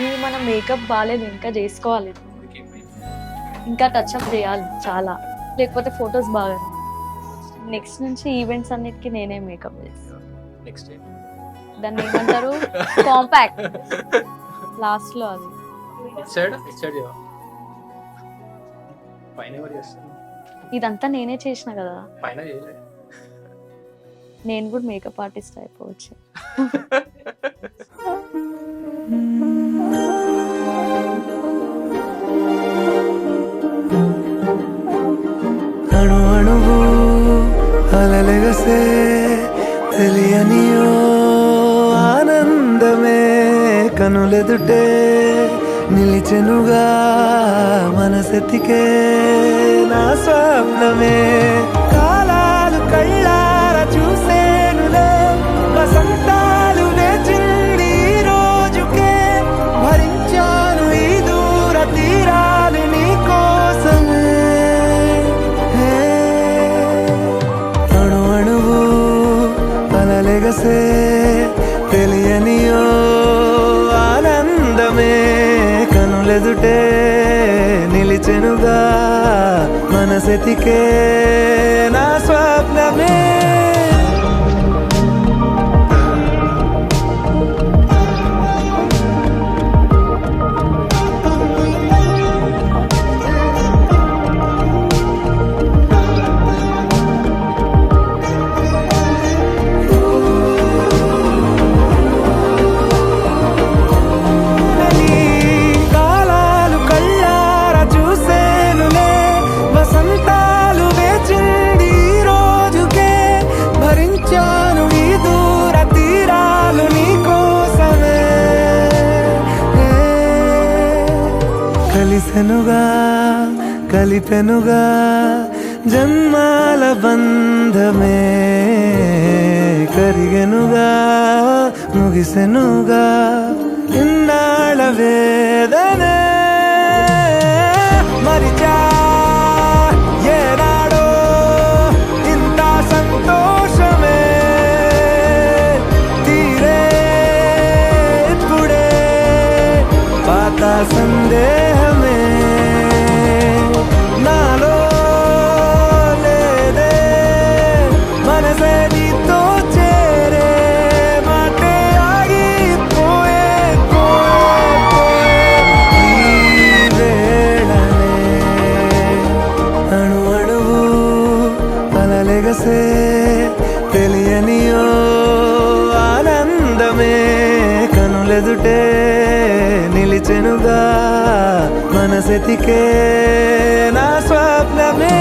ఈ మన మేకప్ బాలేదు, ఇంకా చేసుకోవాలి, ఇంకా టచ్అప్ చేయాలి చాలా, లేకపోతే ఫొటోస్ బాగా. నెక్స్ట్ నుంచి ఈవెంట్స్ అన్నిటికీ నేనే మేకప్ చేస్తాను. నెక్స్ట్ దాన్ని ఏమంటారు, కాంపాక్ట్ లాస్ట్ లో అది. సైడ్ పైన ఎవరు చేస్తారు? ఇదంతా నేనే చేసిన కదా, పైన చేయలే. నేను కూడా మేకప్ ఆర్టిస్ట్ అయిపోవచ్చు. అణు అణువు అలలెగసే తెలియనియో ఆనందమే కనులెదుటే నిలిచెనుగా మనసెతికే నా స్వప్నమే కాలాలు కళ్ళార చూసేనులే వసంతాలు వేచింది ఈ రోజుకే భరించాను ఈ దూర తీరాలు నీ కోసమే అణు అణువు అలలెగసే తెలియనియో ఆనందమే కనులెదుటే నిలిచెనుగా మనసెతికే నా స్వప్నమే కలిసెనుగా కలిపెనుగా జన్మాల బంధమే కరిగెనుగా ముగిసెనుగా ఇన్నాళ్ళ వేదనే మరిచా ఏనాడో ఇంత సంతోషమే తీరే ఇప్పుడే పాత సందేహమే నాలో లేదే మనసే నీతో చేరే మాటే ఆగిపోయే ఈ వేళనే అణు అణువు అలలెగసే తెలియనియో ఆనందమే కనులెదుటే నిలిచెనుగా మనసెతికే నా స్వప్నమే